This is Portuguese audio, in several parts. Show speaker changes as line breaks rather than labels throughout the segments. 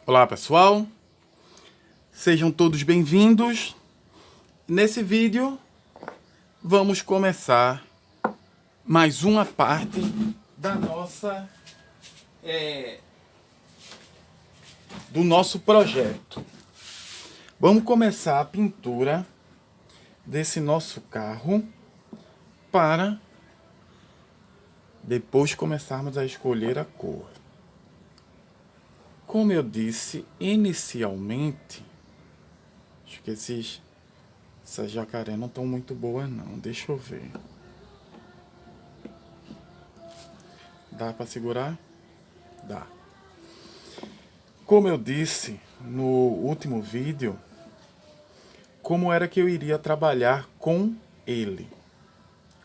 Olá pessoal, sejam todos bem-vindos. Nesse vídeo vamos começar mais uma parte da do nosso projeto. Vamos começar a pintura desse nosso carro para depois começarmos a escolher a cor. Como eu disse inicialmente, acho que essas jacaré não estão muito boas não, deixa eu ver. Dá para segurar? Dá. Como eu disse no último vídeo, como era que eu iria trabalhar com ele,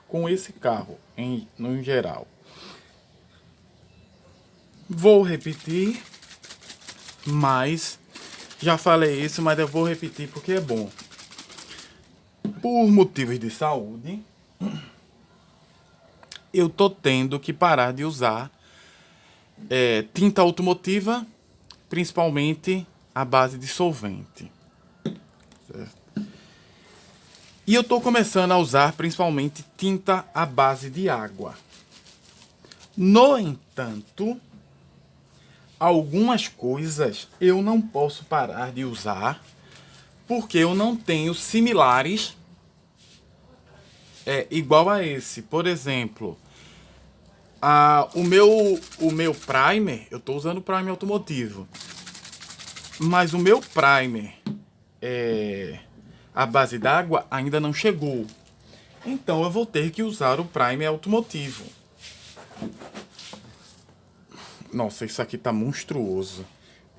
com esse carro no geral. Vou repetir, mas já falei isso, mas eu vou repetir porque é bom. Por motivos de saúde, eu tô tendo que parar de usar tinta automotiva, principalmente à base de solvente. Certo? E eu tô começando a usar principalmente tinta à base de água. No entanto, algumas coisas eu não posso parar de usar porque eu não tenho similares igual a esse. Por exemplo, o meu primer, eu estou usando o primer automotivo, mas o meu primer à base d'água ainda não chegou. Então eu vou ter que usar o primer automotivo. Nossa, isso aqui tá monstruoso.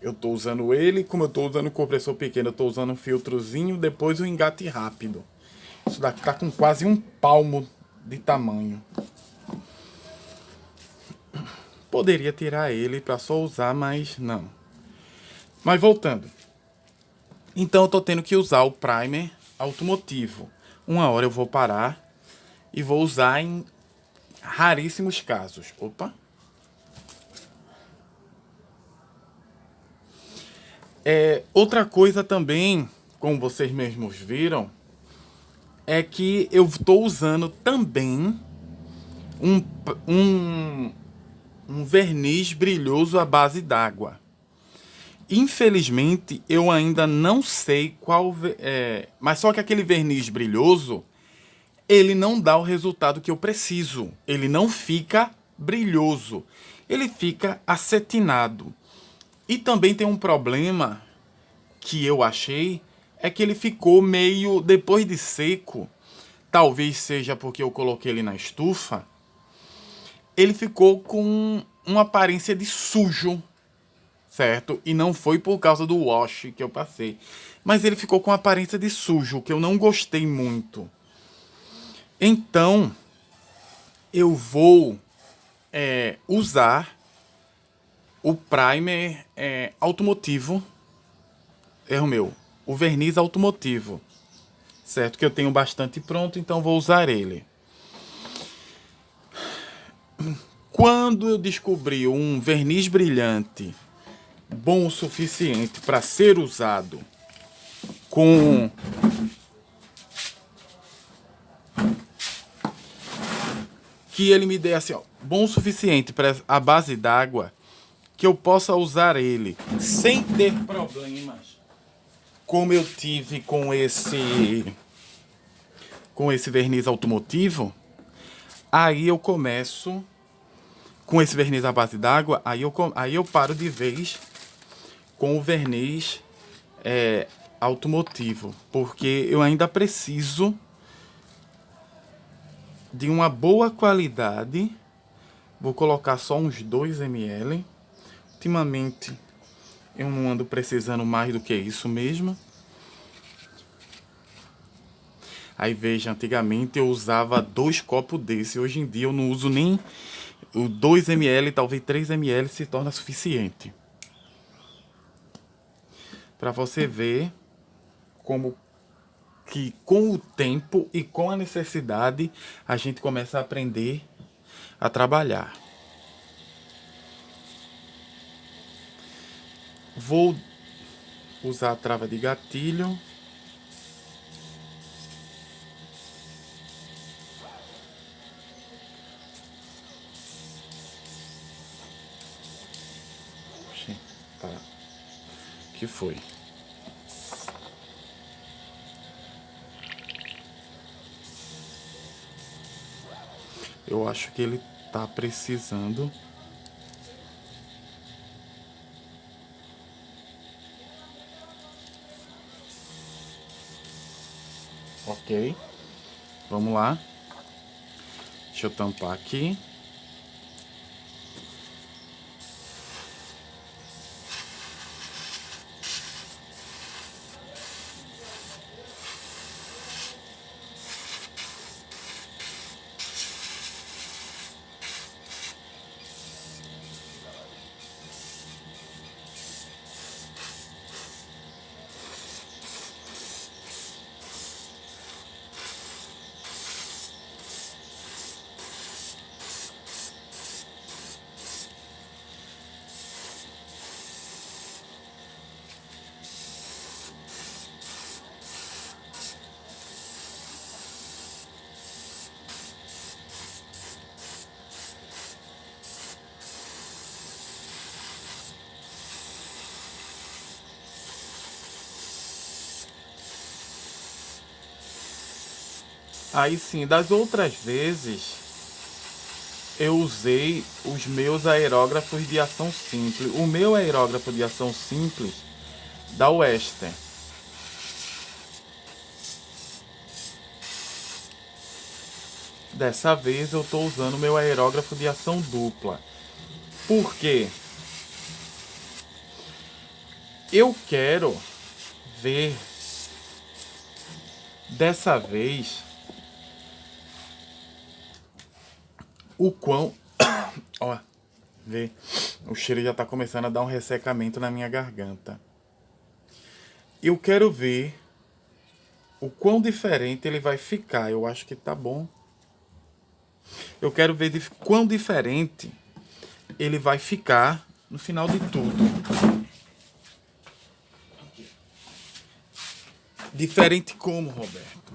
Eu tô usando ele, como eu tô usando o compressor pequeno, eu tô usando um filtrozinho, depois o engate rápido. Isso daqui tá com quase um palmo de tamanho. Poderia tirar ele para só usar, mas não. Mas voltando. Então eu tô tendo que usar o primer automotivo. Uma hora eu vou parar e vou usar em raríssimos casos. Opa! Outra coisa também, como vocês mesmos viram, é que eu estou usando também um verniz brilhoso à base d'água. Infelizmente, eu ainda não sei qual... mas só que aquele verniz brilhoso, ele não dá o resultado que eu preciso. Ele não fica brilhoso. Ele fica acetinado. E também tem um problema que eu achei, é que ele ficou meio, depois de seco, talvez seja porque eu coloquei ele na estufa, ele ficou com uma aparência de sujo, certo? E não foi por causa do wash que eu passei, mas ele ficou com aparência de sujo, que eu não gostei muito. Então, eu vou usar o primer automotivo, o verniz automotivo, certo? Que eu tenho bastante pronto, então vou usar ele. Quando eu descobri um verniz brilhante bom o suficiente para ser usado com que ele me dê assim, ó, bom o suficiente para a base d'água, que eu possa usar ele sem ter problemas, como eu tive com esse verniz automotivo. Aí eu começo com esse verniz à base d'água, aí eu paro de vez com o verniz automotivo, porque eu ainda preciso de uma boa qualidade. Vou colocar só uns 2 ml. Ultimamente eu não ando precisando mais do que isso mesmo. Aí veja, antigamente eu usava 2 copos desse, hoje em dia eu não uso nem o 2 ml, talvez 3 ml se torna suficiente. Para você ver como que com o tempo e com a necessidade a gente começa a aprender a trabalhar. Vou usar a trava de gatilho. Tá. Que foi? Eu acho que ele tá precisando. Ok. Vamos lá. Deixa eu tampar aqui. Aí sim, das outras vezes eu usei os meus aerógrafos de ação simples. O meu aerógrafo de ação simples da Western. Dessa vez eu estou usando o meu aerógrafo de ação dupla. Por quê? Eu quero ver dessa vez o quão... Ó, vê, o cheiro já tá começando a dar um ressecamento na minha garganta. Eu quero ver o quão diferente ele vai ficar. Eu acho que tá bom. Eu quero ver quão diferente ele vai ficar no final de tudo. Diferente como, Roberto?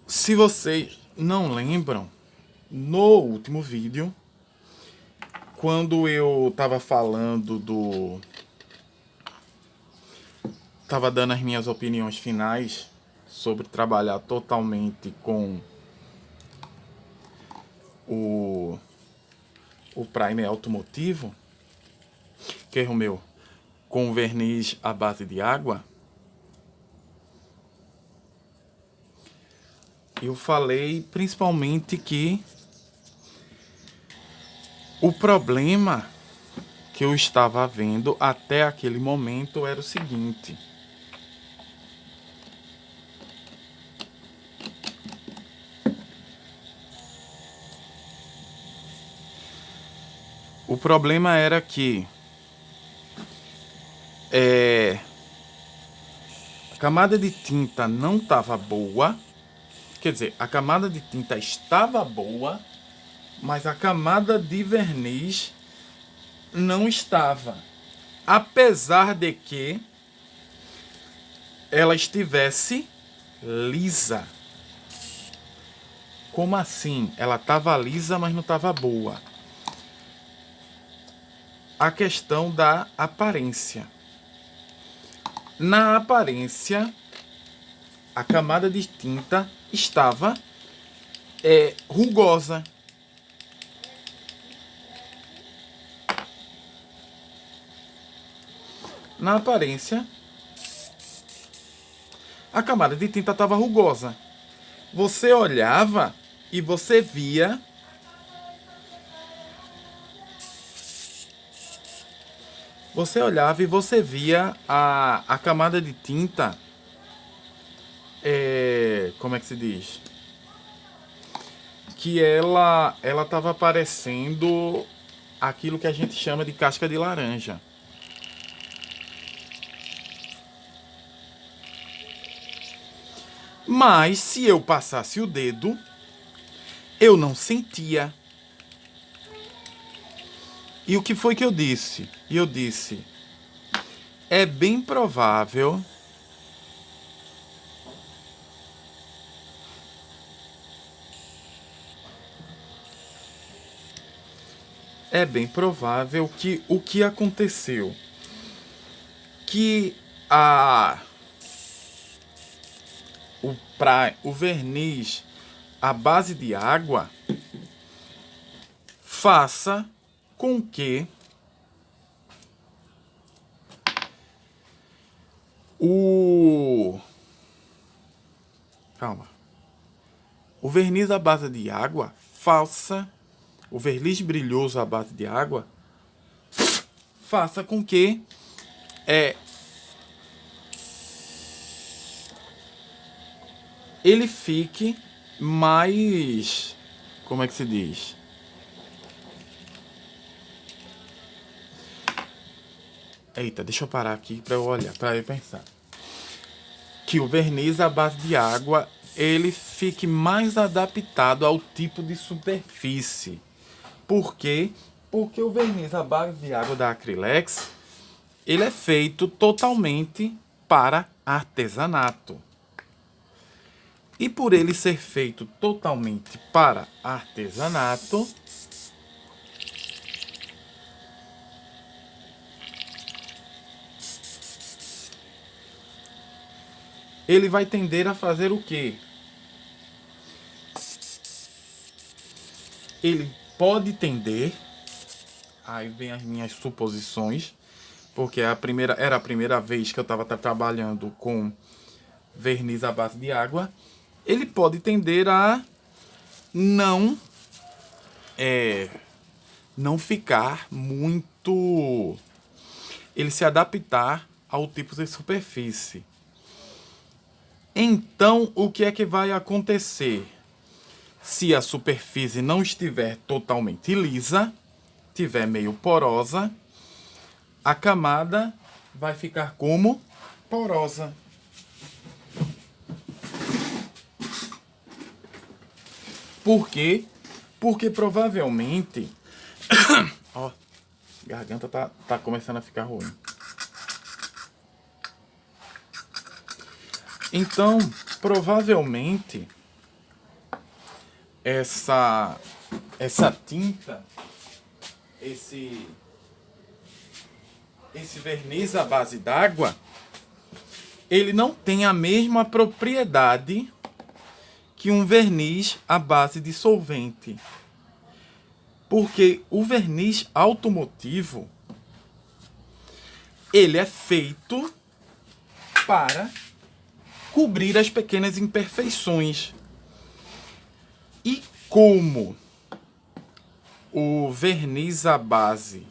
Se vocês não lembram, no último vídeo, quando eu tava falando tava dando as minhas opiniões finais sobre trabalhar totalmente com o primer automotivo, que é o meu, com verniz à base de água, eu falei principalmente que o problema que eu estava vendo até aquele momento era o seguinte: o problema era que a camada de tinta não estava boa. Quer dizer, a camada de tinta estava boa, mas a camada de verniz não estava. Apesar de que ela estivesse lisa. Como assim? Ela estava lisa, mas não estava boa. A questão da aparência. Na aparência, a camada de tinta estava rugosa. Na aparência, a camada de tinta estava rugosa. Você olhava e você via a camada de tinta, como é que se diz? Que ela estava parecendo aquilo que a gente chama de casca de laranja. Mas se eu passasse o dedo, eu não sentia. E o que foi que eu disse? E eu disse, é bem provável que o que aconteceu, que o verniz à base de água faça com que o verniz à base de água o verniz brilhoso à base de água faça com que ele fique mais, como é que se diz? Eita, deixa eu parar aqui para eu olhar, para eu pensar. Que o verniz à base de água ele fique mais adaptado ao tipo de superfície. Por quê? Porque o verniz à base de água da Acrylex ele é feito totalmente para artesanato. E por ele ser feito totalmente para artesanato, ele vai tender a fazer o quê? Ele pode tender, aí vem as minhas suposições, porque era a primeira vez que eu estava trabalhando com verniz à base de água. Ele pode tender a não ficar muito, ele se adaptar ao tipo de superfície. Então, o que é que vai acontecer? Se a superfície não estiver totalmente lisa, estiver meio porosa, a camada vai ficar como porosa. Por quê? Porque provavelmente... Ó, a garganta tá começando a ficar ruim. Então, provavelmente, essa tinta, esse verniz à base d'água, ele não tem a mesma propriedade que um verniz à base de solvente. Porque o verniz automotivo, ele é feito para cobrir as pequenas imperfeições. E como o verniz à base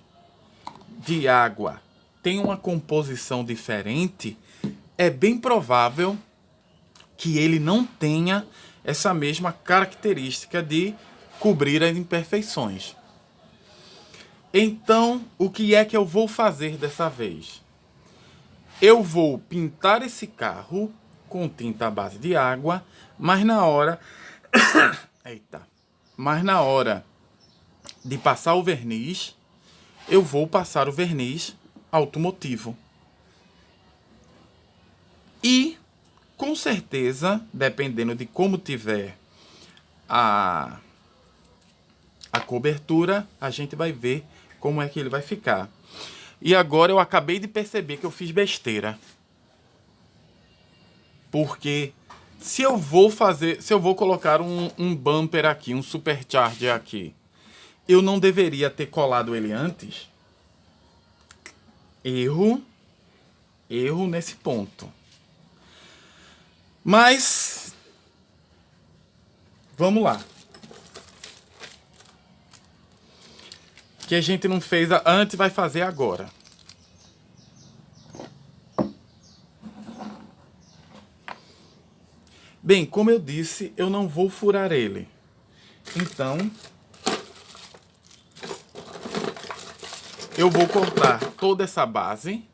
de água tem uma composição diferente, é bem provável que ele não tenha essa mesma característica de cobrir as imperfeições. Então, o que é que eu vou fazer dessa vez? Eu vou pintar esse carro com tinta à base de água, mas na hora de passar o verniz, eu vou passar o verniz automotivo. E, com certeza, dependendo de como tiver a cobertura, a gente vai ver como é que ele vai ficar. E agora eu acabei de perceber que eu fiz besteira. Porque se eu vou colocar um bumper aqui, um supercharger aqui, eu não deveria ter colado ele antes? Erro nesse ponto. Mas vamos lá. Que a gente não fez antes, vai fazer agora. Bem, como eu disse, eu não vou furar ele. Então, eu vou cortar toda essa base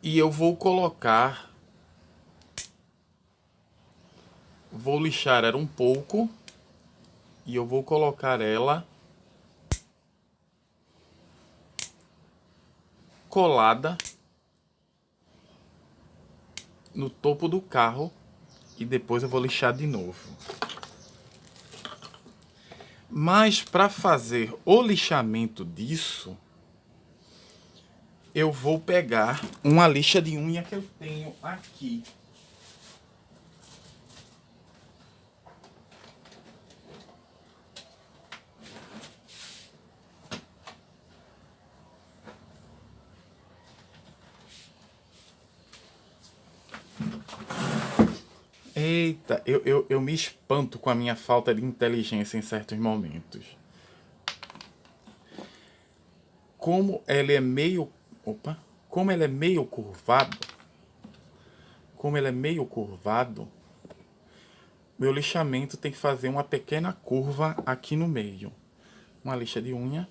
e eu vou colocar... Vou lixar ela um pouco e eu vou colocar ela colada no topo do carro e depois eu vou lixar de novo. Mas para fazer o lixamento disso, eu vou pegar uma lixa de unha que eu tenho aqui. Eita, eu me espanto com a minha falta de inteligência em certos momentos. Como ele é meio... Opa! Como ele é meio curvado... meu lixamento tem que fazer uma pequena curva aqui no meio. Uma lixa de unha.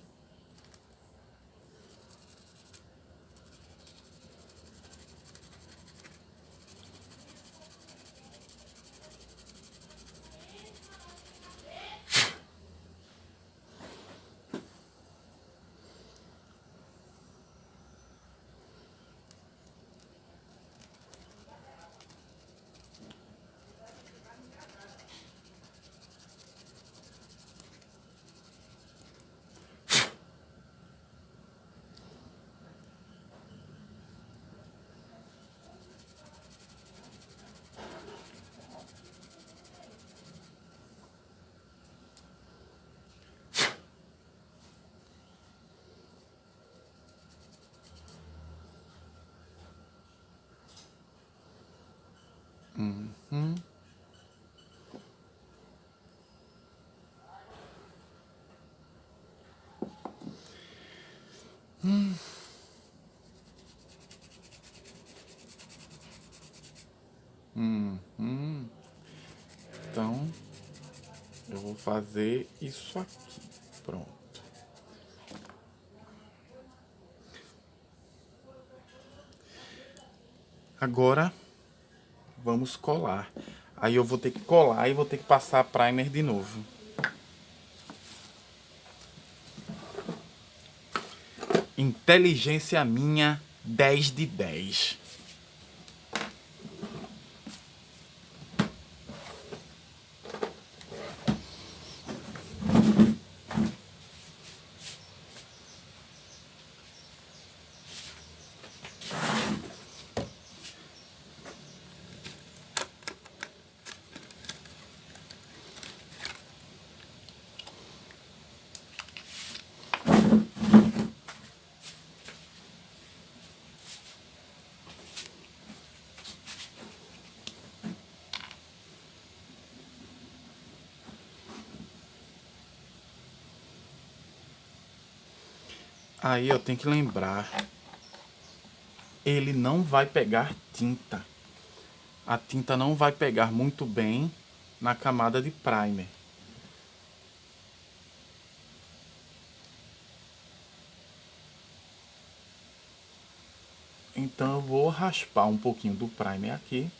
Então, eu vou fazer isso aqui. Pronto. Agora, vamos colar. Aí eu vou ter que colar e vou ter que passar primer de novo. Inteligência minha, 10 de 10. Aí eu tenho que lembrar, ele não vai pegar tinta. A tinta não vai pegar muito bem na camada de primer. Então eu vou raspar um pouquinho do primer aqui.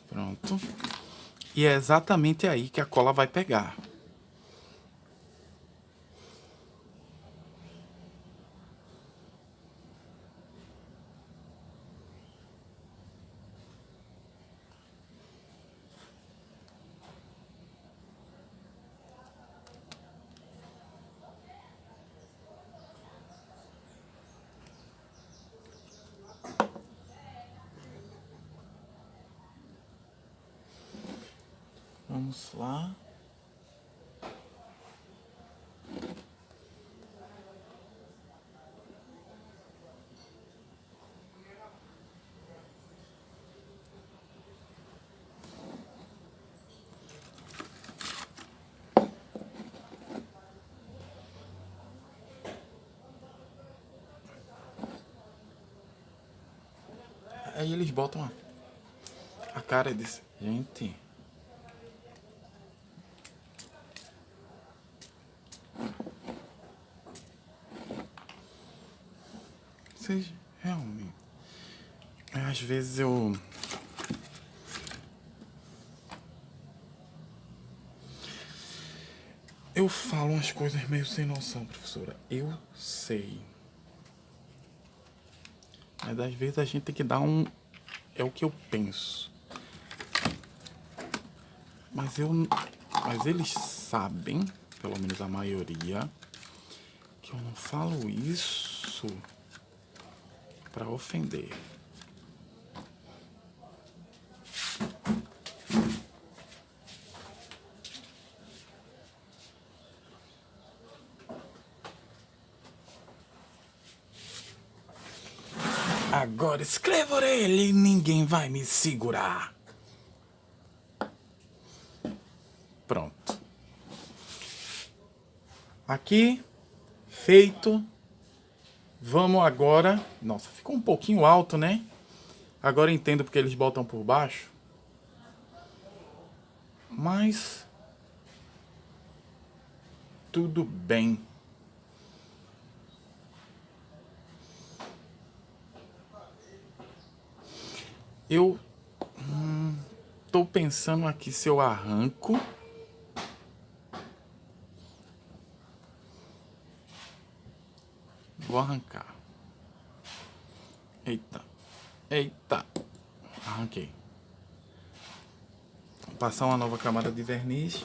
Pronto. E é exatamente aí que a cola vai pegar. Vamos lá. Aí eles botam a cara desse... Gente... Vocês Realmente. Às vezes eu falo umas coisas meio sem noção, professora. Eu sei. Mas às vezes a gente tem que dar um... É o que eu penso. Mas eles sabem, pelo menos a maioria, que eu não falo isso pra ofender. Agora escreva ele e ninguém vai me segurar. Pronto. Aqui, feito. Vamos agora... Nossa, ficou um pouquinho alto, né? Agora eu entendo porque eles botam por baixo. Mas... tudo bem. Eu... tô pensando aqui se eu arranco... Vou arrancar. Eita. Eita. Arranquei. Vou passar uma nova camada de verniz.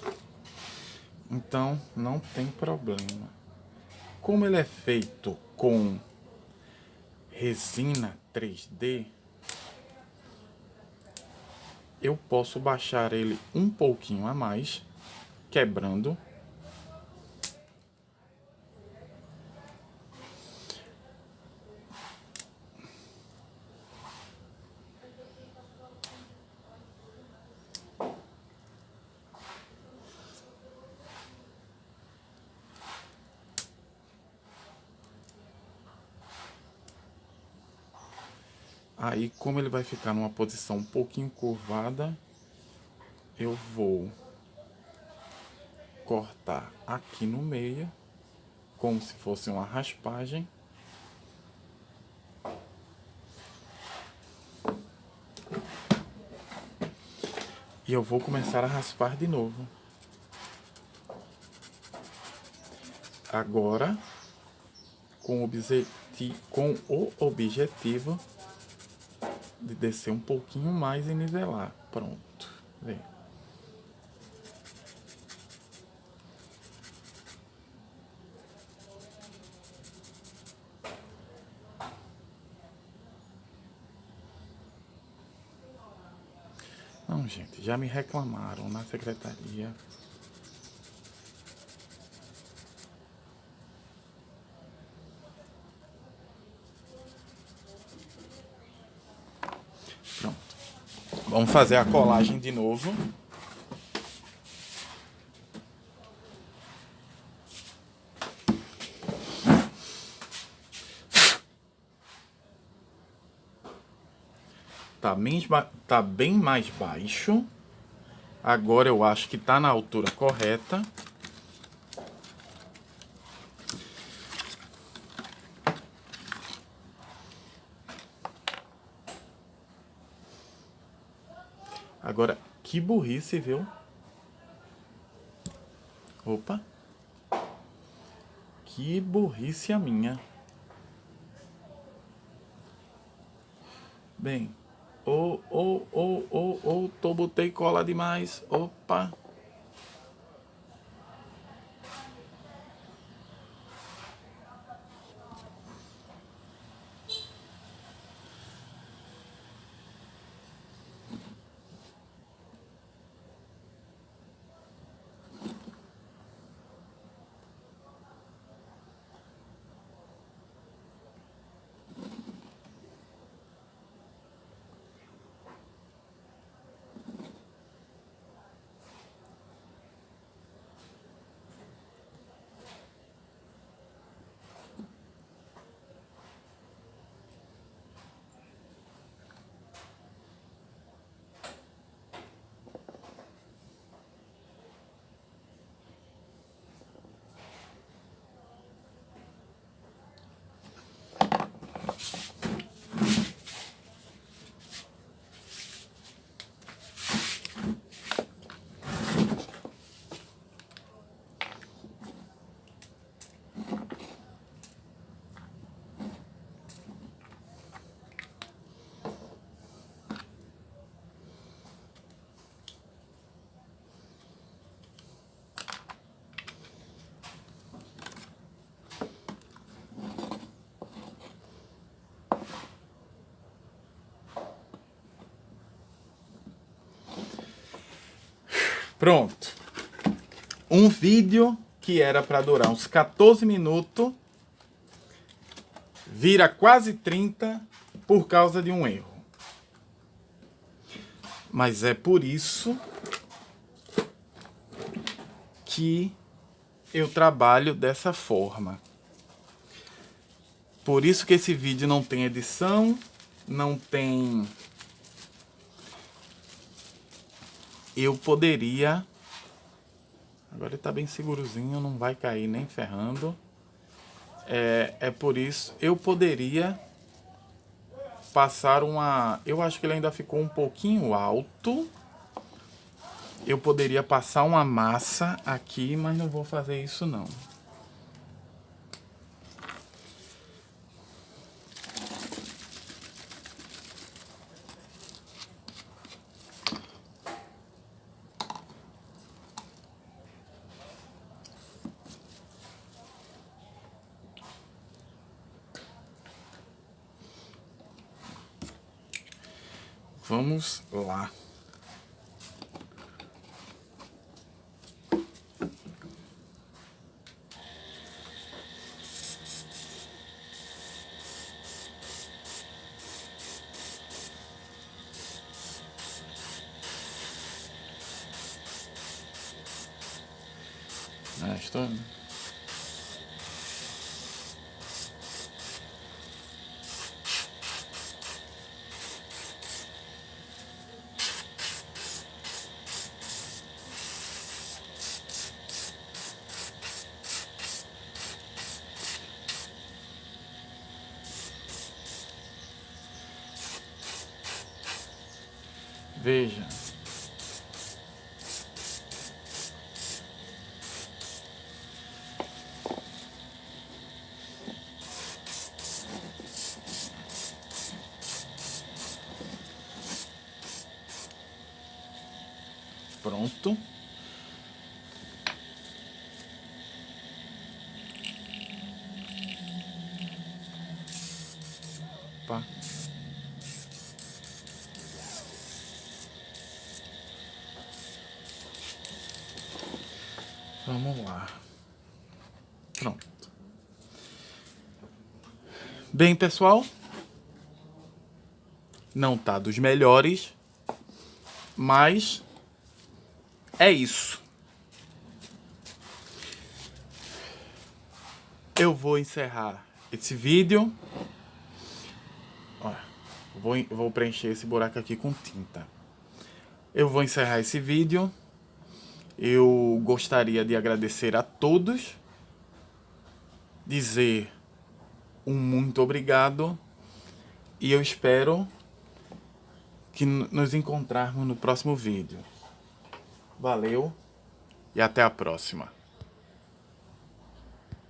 Então, não tem problema. Como ele é feito com resina 3D, eu posso baixar ele um pouquinho a mais, quebrando. Aí, como ele vai ficar numa posição um pouquinho curvada, eu vou cortar aqui no meio, como se fosse uma raspagem. E eu vou começar a raspar de novo. Agora, com o objetivo de descer um pouquinho mais e nivelar. Pronto. Vem. Não, gente, já me reclamaram na secretaria. Pronto. Vamos fazer a colagem de novo. Tá bem mais baixo. Agora eu acho que tá na altura correta. Agora, que burrice, viu? Opa. Que burrice a minha. Bem. Botei cola demais. Opa. Pronto. Um vídeo que era para durar uns 14 minutos vira quase 30 por causa de um erro. Mas é por isso que eu trabalho dessa forma. Por isso que esse vídeo não tem edição, não tem... Eu poderia... Agora ele tá bem segurozinho, não vai cair nem ferrando. É por isso, eu poderia passar uma... Eu acho que ele ainda ficou um pouquinho alto. Eu poderia passar uma massa aqui, mas não vou fazer isso não. Vamos lá. Estou... Veja. Pronto. Opa. Vamos lá. Pronto. Bem, pessoal, não tá dos melhores, mas é isso. Eu vou encerrar esse vídeo. Ó, vou preencher esse buraco aqui com tinta. Eu vou encerrar esse vídeo. Eu gostaria de agradecer a todos, dizer um muito obrigado e eu espero que nos encontrarmos no próximo vídeo. Valeu e até a próxima.